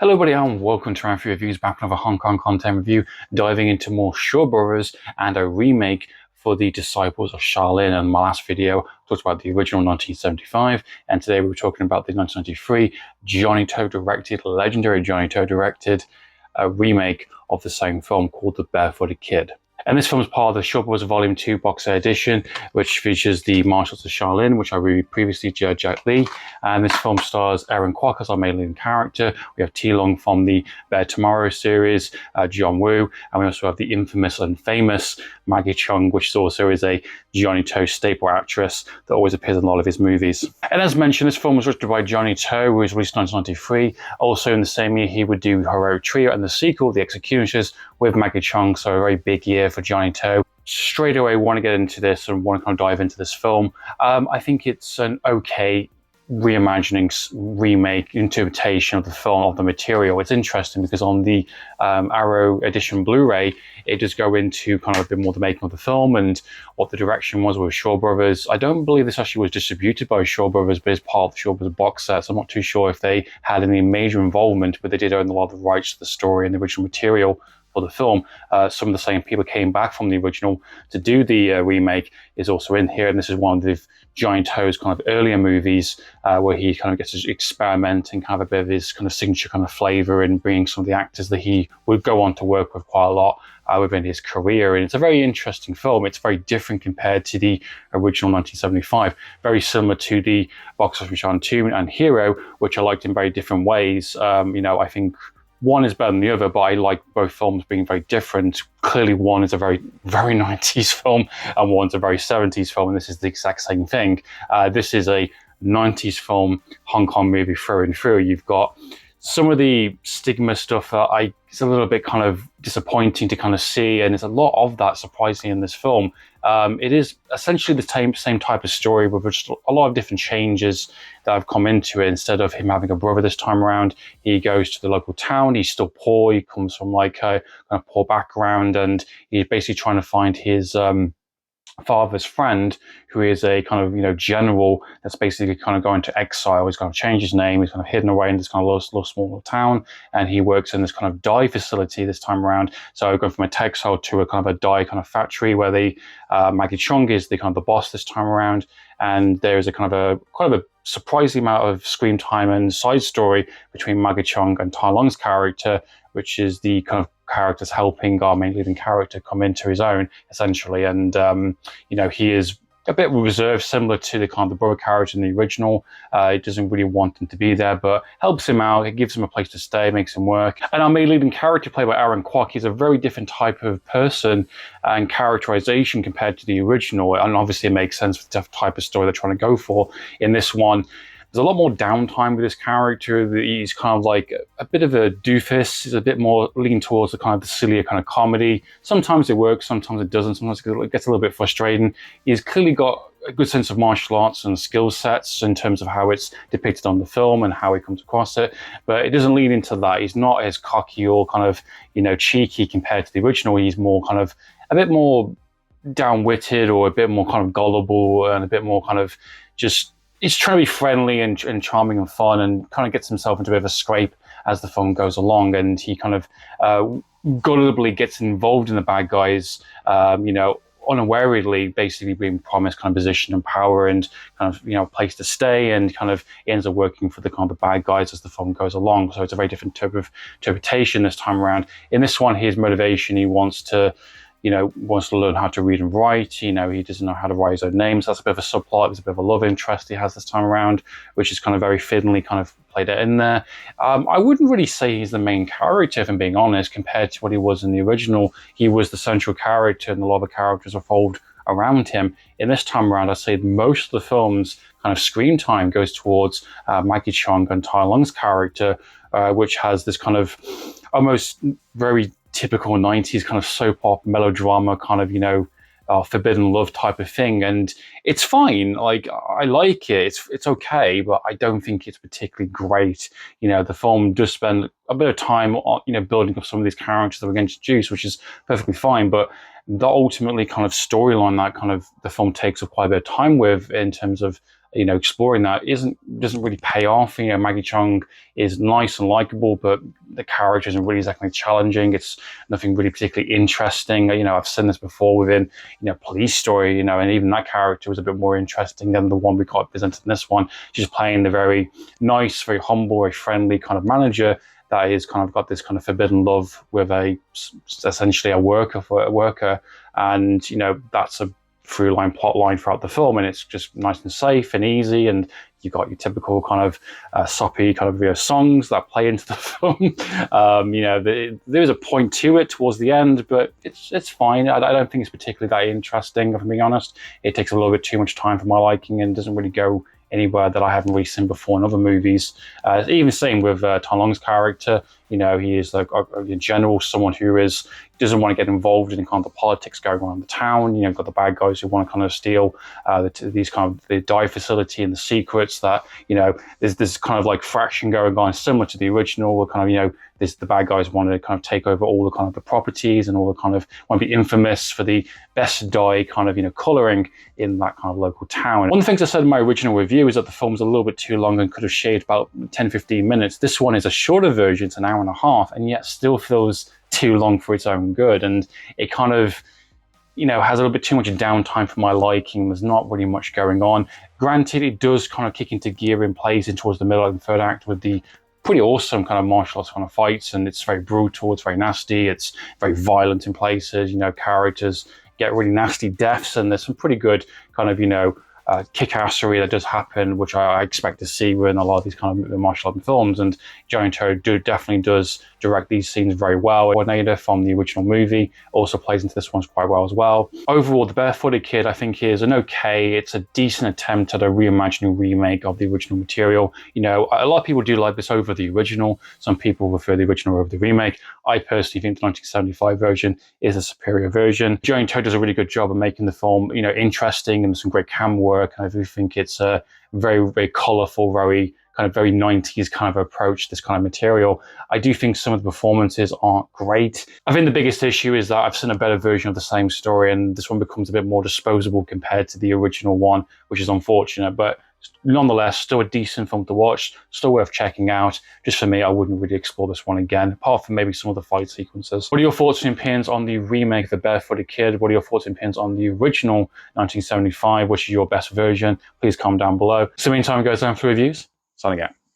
Hello everybody and welcome to Amphlett Reviews, back with another Hong Kong content review, diving into more Shaw Brothers and a remake for the Disciples of Shaolin. In my last video, I talked about the original 1975, and today we were talking about the 1993 Johnnie To directed, legendary Johnnie To directed remake of the same film called The Barefooted Kid. And this film is part of the Shawscope Vol.2 Boxset edition, which features the Martial Arts of Shaolin, which I reviewed previously, Jet Li. And this film stars Aaron Kwok as our main leading character. We have T Long from the Bear Tomorrow series, John Woo, and we also have the infamous and famous Maggie Cheung, which also is a Johnnie To staple actress that always appears in a lot of his movies. And as mentioned, this film was written by Johnnie To, who was released in 1993. Also in the same year, he would do Heroic Trio and the sequel, The Executioners, with Maggie Cheung, so a very big year for Johnnie To. Straight away, I want to get into this and want to kind of dive into this film. I think it's an okay reimagining, remake, interpretation of the film, of the material. It's interesting because on the Arrow Edition Blu-ray, it does go into kind of a bit more the making of the film and what the direction was with Shaw Brothers. I don't believe this actually was distributed by Shaw Brothers, but is part of the Shaw Brothers box set, so I'm not too sure if they had any major involvement, but they did own a lot of the rights to the story and the original material for the film. Some of the same people came back from the original to do the remake is also in here, and this is one of the Johnnie To's kind of earlier movies where he kind of gets to experiment and kind of a bit of his kind of signature kind of flavor in bringing some of the actors that he would go on to work with quite a lot within his career. And it's a very interesting film. It's very different compared to the original 1975, very similar to the Boxset from Shaolin 2 and Hero, which I liked in very different ways. I think one is better than the other, but I like both films being very different. Clearly, one is a very, very 90s film, and one's a very 70s film, and this is the exact same thing. This is a 90s film, Hong Kong movie through and through. You've got some of the stigma stuff it's a little bit kind of disappointing to kind of see, and there's a lot of that surprisingly in this film. It is essentially the same type of story with just a lot of different changes that have come into it. Instead of him having a brother this time around, he goes to the local town. He's still poor. He comes from like a kind of poor background, and he's basically trying to find his father's friend, who is a kind of general that's basically kind of going to exile. He's going to change his name. He's kind of hidden away in this kind of little small town, and he works in this kind of dye facility this time around. So going from a textile to a kind of a dye kind of factory where the Maggie Cheung is the kind of the boss this time around, and there's a kind of a surprising amount of screen time and side story between Maggie Cheung and Tai Lung's character, which is the kind of characters helping our main leading character come into his own, essentially. And he is a bit reserved, similar to the kind of the brother character in the original. He doesn't really want him to be there, but helps him out. It gives him a place to stay, makes him work. And our main leading character, played by Aaron Kwok, is a very different type of person and characterization compared to the original. And obviously it makes sense for the type of story they're trying to go for. In this one, there's a lot more downtime with this character. He's kind of like a bit of a doofus. He's a bit more leaning towards the kind of the sillier kind of comedy. Sometimes it works, sometimes it doesn't. Sometimes it gets a little bit frustrating. He's clearly got a good sense of martial arts and skill sets in terms of how it's depicted on the film and how he comes across it. But it doesn't lead into that. He's not as cocky or kind of, cheeky compared to the original. He's more kind of a bit more down-witted, or a bit more kind of gullible, and a bit more kind of just... He's trying to be friendly and charming and fun, and kind of gets himself into a bit of a scrape as the film goes along. And he kind of gullibly gets involved in the bad guys, unawarely, basically being promised kind of position and power and kind of, place to stay, and kind of ends up working for the kind of the bad guys as the film goes along. So it's a very different type of interpretation this time around. In this one, his motivation, he wants to learn how to read and write. He doesn't know how to write his own name. So that's a bit of a subplot. There's a bit of a love interest he has this time around, which is kind of very fiddly, kind of played it in there. I wouldn't really say he's the main character, if I'm being honest, compared to what he was in the original. He was the central character, and a lot of the characters revolved around him. In this time around, I'd say most of the film's kind of screen time goes towards Maggie Cheung and Tai Lung's character, which has this kind of almost very typical 90s kind of soap opera melodrama kind of forbidden love type of thing. And it's fine. Like, I like it. It's okay, but I don't think it's particularly great. The film does spend a bit of time on, building up some of these characters that we're going to introduce, which is perfectly fine. But the ultimately kind of storyline that kind of the film takes up quite a bit of time with, in terms of exploring that doesn't really pay off. Maggie Cheung is nice and likable, but the character isn't really exactly challenging. It's nothing really particularly interesting. I've seen this before within, Police Story, and even that character was a bit more interesting than the one we got presented in this one. She's playing the very nice, very humble, very friendly kind of manager that is kind of got this kind of forbidden love with essentially a worker, and that's a through line plot line throughout the film, and it's just nice and safe and easy, and you've got your typical kind of soppy kind of songs that play into the film. There's a point to it towards the end, but it's fine. I don't think it's particularly that interesting, if I'm being honest. It takes a little bit too much time for my liking and doesn't really go anywhere that I haven't really seen before in other movies. Even same with Tom Long's character. He is like in general someone who doesn't want to get involved in kind of the politics going on in the town. You've got the bad guys who want to kind of steal these kind of the dye facility and the secrets that, there's this kind of like fraction going on similar to the original, where kind of, the bad guys want to kind of take over all the kind of the properties and all the kind of want to be infamous for the best dye kind of, coloring in that kind of local town. One of the things I said in my original review is that the film's a little bit too long and could have shaved about 10-15 minutes. This one is a shorter version, it's an hour and a half, and yet still feels too long for its own good. And it kind of, has a little bit too much downtime for my liking. There's not really much going on. Granted, it does kind of kick into gear in plays in towards the middle of the third act with the pretty awesome kind of martial arts kind of fights, and it's very brutal, it's very nasty, it's very violent in places. Characters get really nasty deaths, and there's some pretty good kind of, kick-assery that does happen, which I expect to see within a lot of these kind of martial art films. And Johnnie definitely does direct these scenes very well. Coordinator from the original movie also plays into this one quite well as well. Overall, The Barefooted Kid, I think, is it's a decent attempt at a reimagining remake of the original material. A lot of people do like this over the original. Some people prefer the original over the remake. I personally think the 1975 version is a superior version. Johnnie does a really good job of making the film, interesting, and some great camera work. And I do think it's a very, very colourful, very 90s kind of approach to this kind of material. I do think some of the performances aren't great. I think the biggest issue is that I've seen a better version of the same story, and this one becomes a bit more disposable compared to the original one, which is unfortunate. But nonetheless, still a decent film to watch, still worth checking out. Just for me, I wouldn't really explore this one again, apart from maybe some of the fight sequences. What are your thoughts and opinions on the remake of The Barefooted Kid? What are your thoughts and opinions on the original 1975? Which is your best version? Please comment down below. So meantime, guys, Amphlett Reviews, signing out.